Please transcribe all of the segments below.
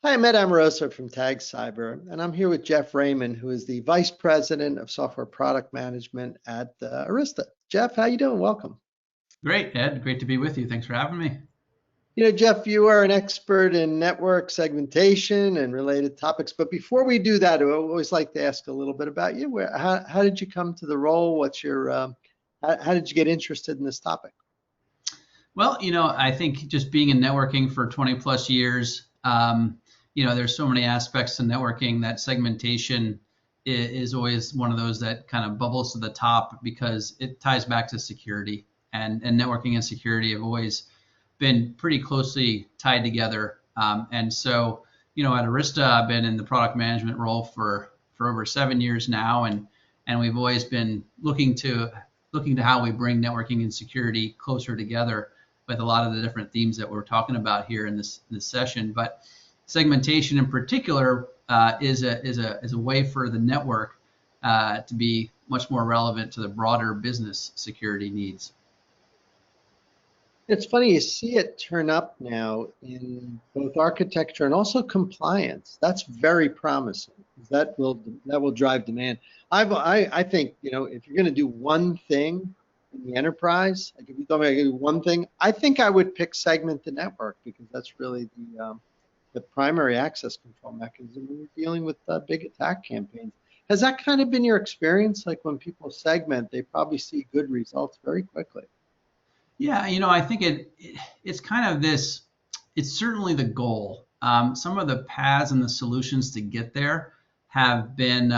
Hi, I'm Ed Amoroso from Tag Cyber, and I'm here with Jeff Raymond, who is the Vice President of Software Product Management at Arista. Jeff, how you doing? Welcome. Great, Ed. Great to be with you. Thanks for having me. Jeff, you are an expert in network segmentation and related topics. But before we do that, I always like to ask a little bit about you. How did you come to the role? How did you get interested in this topic? Well, I think just being in networking for 20 plus years, there's so many aspects to networking that segmentation is always one of those that kind of bubbles to the top because it ties back to security and networking and security have always been pretty closely tied together. At Arista, I've been in the product management role for over 7 years now, and we've always been looking to how we bring networking and security closer together with a lot of the different themes that we're talking about here in this session. But segmentation in particular is a way for the network to be much more relevant to the broader business security needs. It's funny, you see it turn up now in both architecture and also compliance. That's very promising. That will drive demand. I think, if you're going to do one thing in the enterprise, like if you told me I could do one thing, I think I would pick segment the network because that's really the primary access control mechanism when you're dealing with big attack campaigns. Has that kind of been your experience? Like when people segment, they probably see good results very quickly. Yeah, I think it's kind of this. It's certainly the goal. Some of the paths and the solutions to get there have been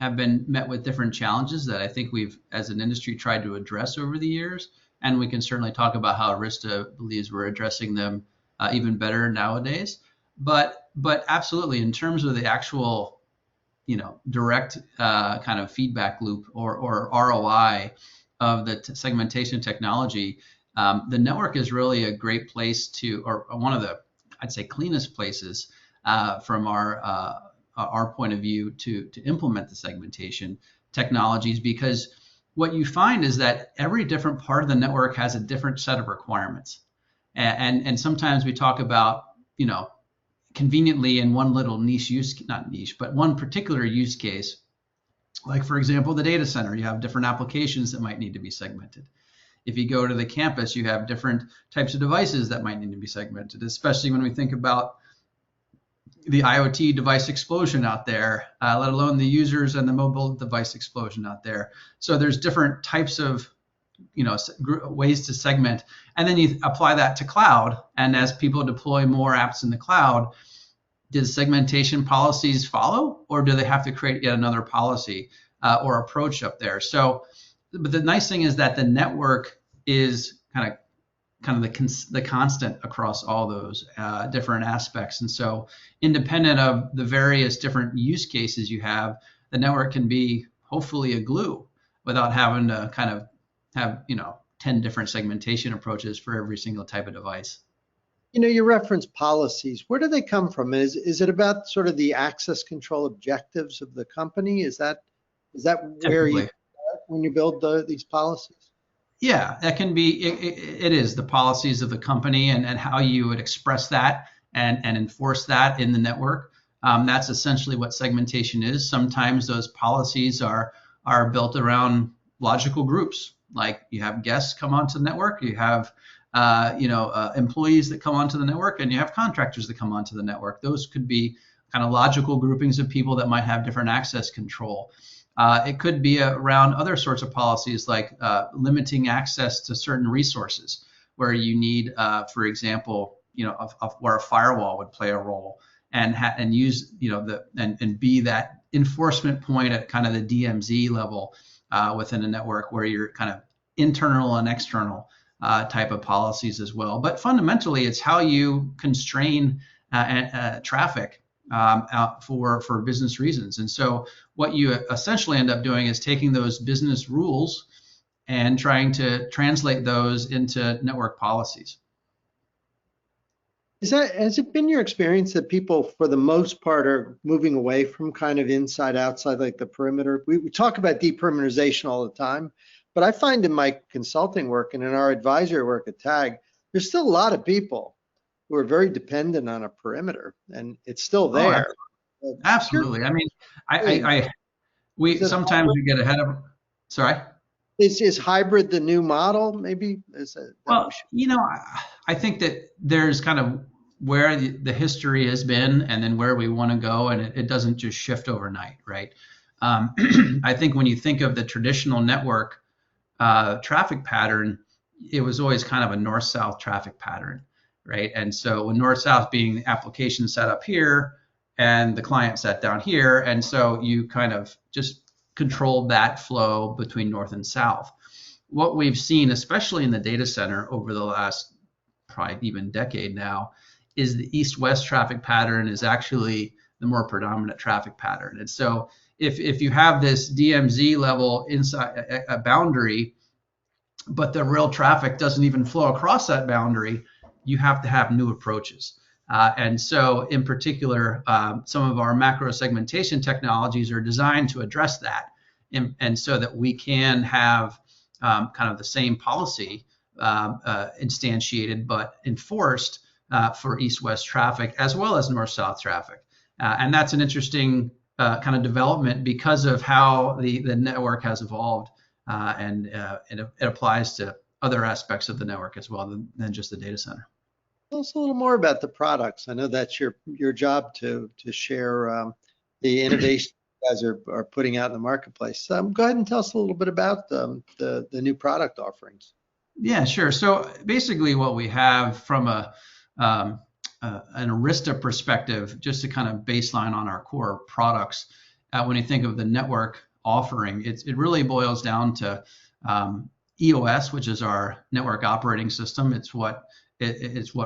met with different challenges that I think we've, as an industry, tried to address over the years. And we can certainly talk about how Arista believes we're addressing them even better nowadays. But absolutely, in terms of the actual, direct kind of feedback loop or ROI of the segmentation technology, the network is really a great place or one of the, I'd say, cleanest places from our point of view to implement the segmentation technologies, because what you find is that every different part of the network has a different set of requirements. And sometimes we talk about, conveniently in one little not niche, but one particular use case. Like, for example, the data center, you have different applications that might need to be segmented. If you go to the campus, you have different types of devices that might need to be segmented, especially when we think about the IoT device explosion out there, let alone the users and the mobile device explosion out there. So there's different types of ways to segment, and then you apply that to cloud. And as people deploy more apps in the cloud, does segmentation policies follow, or do they have to create yet another policy or approach up there? So, but the nice thing is that the network is kind of the constant across all those different aspects. And so, independent of the various different use cases you have, the network can be hopefully a glue without having to kind of have 10 different segmentation approaches for every single type of device. You reference policies. Where do they come from? Is it about sort of the access control objectives of the company? Is that where you Typically. start when you build these policies? Yeah, that can be, it is the policies of the company and how you would express that and enforce that in the network. That's essentially what segmentation is. Sometimes those policies are built around logical groups. Like you have guests come onto the network, you have employees that come onto the network, and you have contractors that come onto the network. Those could be kind of logical groupings of people that might have different access control. It could be around other sorts of policies like limiting access to certain resources where you need, for example, where a firewall would play a role and use, and be that enforcement point at kind of the DMZ level within a network where you're kind of internal and external type of policies as well. But fundamentally, it's how you constrain traffic out for business reasons. And so what you essentially end up doing is taking those business rules and trying to translate those into network policies. Has it been your experience that people, for the most part, are moving away from kind of inside outside, like the perimeter? We talk about deperimeterization all the time, but I find in my consulting work and in our advisory work at TAG, there's still a lot of people who are very dependent on a perimeter, and it's still Oh, there. Security, absolutely. I mean, we is it sometimes we get ahead of. Sorry. is hybrid the new model? Maybe is that we Well, should. I think that there's kind of where the history has been and then where we want to go, and it doesn't just shift overnight, right? Um, I think when you think of the traditional network traffic pattern, it was always kind of a north-south traffic pattern, right? And so when north-south being the application set up here and the client set down here, and so you kind of just controlled that flow between north and south. What we've seen, especially in the data center over the last probably even decade now, is the east-west traffic pattern is actually the more predominant traffic pattern. And so if you have this DMZ level inside a boundary, but the real traffic doesn't even flow across that boundary, you have to have new approaches. And so in particular, some of our macro segmentation technologies are designed to address that. And so that we can have kind of the same policy instantiated but enforced for east-west traffic as well as north-south traffic. And that's an interesting kind of development because of how the network has evolved, and it applies to other aspects of the network as well than just the data center. Tell us a little more about the products. I know that's your job to share the innovation you guys are putting out in the marketplace. Go ahead and tell us a little bit about the new product offerings. Yeah, sure. So basically, what we have from an Arista perspective, just to kind of baseline on our core products, when you think of the network offering, it really boils down to EOS, which is our network operating system. It's what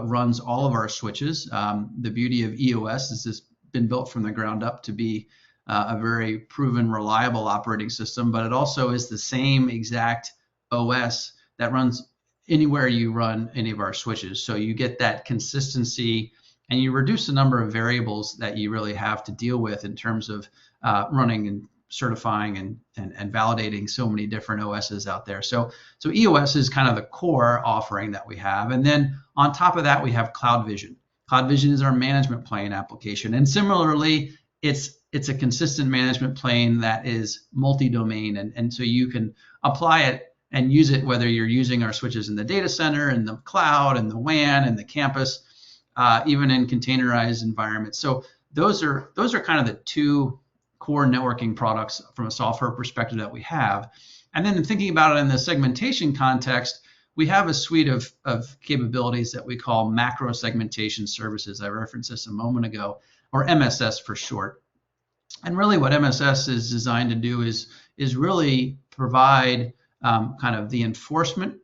runs all of our switches. The beauty of EOS is it's been built from the ground up to be a very proven, reliable operating system, but it also is the same exact OS that runs anywhere you run any of our switches. So you get that consistency and you reduce the number of variables that you really have to deal with in terms of running and certifying and validating so many different OSs out there. So EOS is kind of the core offering that we have. And then on top of that, we have CloudVision. CloudVision is our management plane application. And similarly, it's a consistent management plane that is multi-domain. And so you can apply it and use it whether you're using our switches in the data center, in the cloud, in the WAN, in the campus, even in containerized environments. So those are kind of the two core networking products from a software perspective that we have. And then thinking about it in the segmentation context, we have a suite of capabilities that we call macro segmentation services. I referenced this a moment ago, or MSS for short. And really what MSS is designed to do is really provide kind of the enforcement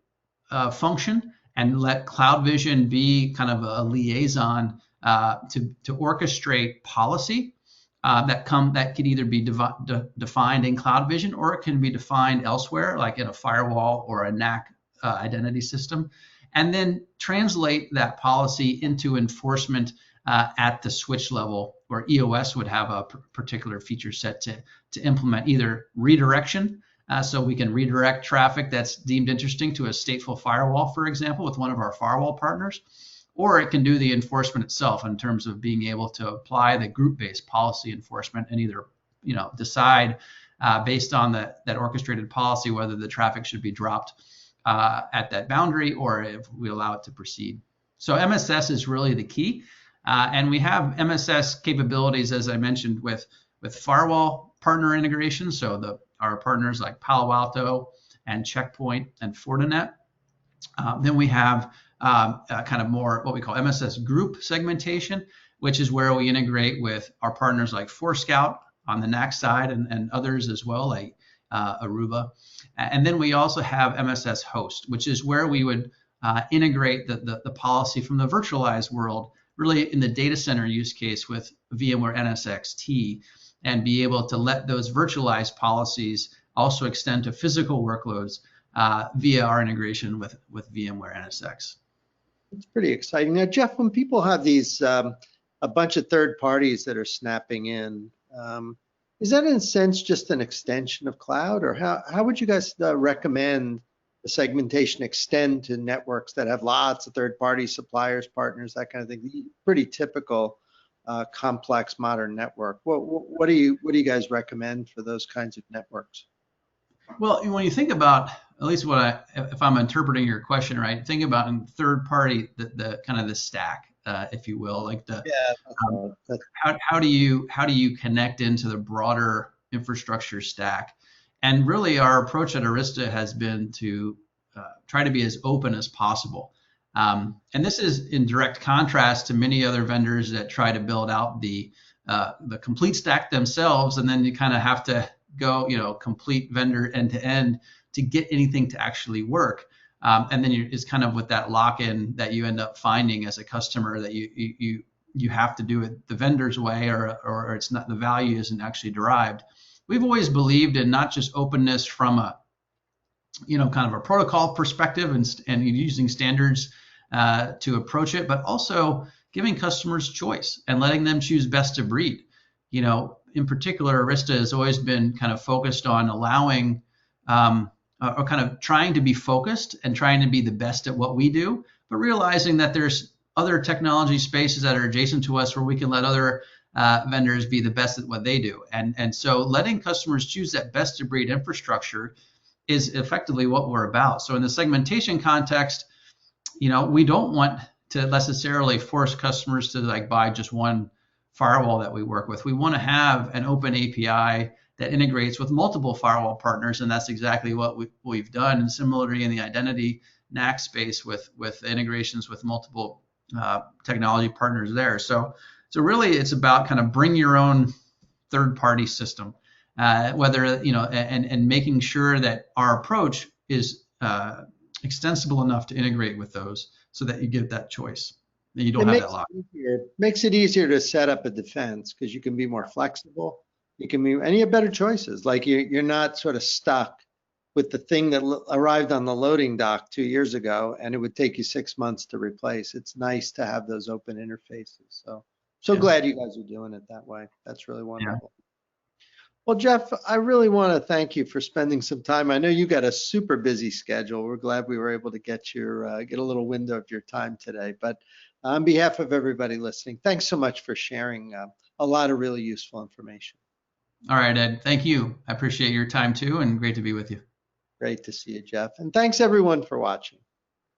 function and let CloudVision be kind of a liaison to orchestrate policy that can either be defined in CloudVision or it can be defined elsewhere, like in a firewall or a NAC identity system, and then translate that policy into enforcement at the switch level, where EOS would have a particular feature set to implement either redirection, so we can redirect traffic that's deemed interesting to a stateful firewall, for example, with one of our firewall partners, or it can do the enforcement itself in terms of being able to apply the group-based policy enforcement and either decide based on that orchestrated policy whether the traffic should be dropped at that boundary or if we allow it to proceed. So MSS is really the key. And we have MSS capabilities, as I mentioned, with firewall partner integration. So our partners like Palo Alto and Checkpoint and Fortinet. Then we have kind of more what we call MSS group segmentation, which is where we integrate with our partners like Forescout on the NAC side and others as well, like Aruba. And then we also have MSS host, which is where we would integrate the policy from the virtualized world really in the data center use case with VMware NSXT and be able to let those virtualized policies also extend to physical workloads via our integration with VMware NSX. It's pretty exciting. Now, Jeff, when people have these a bunch of third parties that are snapping in, is that in a sense just an extension of cloud, or how would you guys recommend the segmentation extend to networks that have lots of third-party suppliers, partners, that kind of thing. Pretty typical complex modern network. What do you guys recommend for those kinds of networks? Well, when you think about, at least if I'm interpreting your question right, think about in third party, the kind of the stack, if you will, like Yeah, um, that's how do you connect into the broader infrastructure stack? And really, our approach at Arista has been to try to be as open as possible. And this is in direct contrast to many other vendors that try to build out the complete stack themselves, and then you kind of have to go, complete vendor end to end to get anything to actually work. And then it's kind of with that lock-in that you end up finding as a customer that you have to do it the vendor's way, or it's not, the value isn't actually derived. We've always believed in not just openness from a kind of a protocol perspective and using standards to approach it, but also giving customers choice and letting them choose best of breed. In particular, Arista has always been kind of focused on allowing or kind of trying to be focused and trying to be the best at what we do, but realizing that there's other technology spaces that are adjacent to us where we can let other vendors be the best at what they do. And so letting customers choose that best of breed infrastructure is effectively what we're about. So in the segmentation context, we don't want to necessarily force customers to like buy just one firewall that we work with. We want to have an open API that integrates with multiple firewall partners, and that's exactly what we've done. And similarly in the identity NAC space with integrations with multiple technology partners there. So really it's about kind of bring your own third-party system, whether, and making sure that our approach is extensible enough to integrate with those so that you get that choice and you don't have that lock. Makes it easier to set up a defense because you can be more flexible. And you have better choices. Like you're not sort of stuck with the thing that arrived on the loading dock 2 years ago and it would take you 6 months to replace. It's nice to have those open interfaces. So glad you guys are doing it that way. That's really wonderful. Yeah. Well, Jeff, I really want to thank you for spending some time. I know you got a super busy schedule. We're glad we were able to get a little window of your time today. But on behalf of everybody listening, thanks so much for sharing a lot of really useful information. All right, Ed, thank you. I appreciate your time too, and great to be with you. Great to see you, Jeff. And thanks everyone for watching.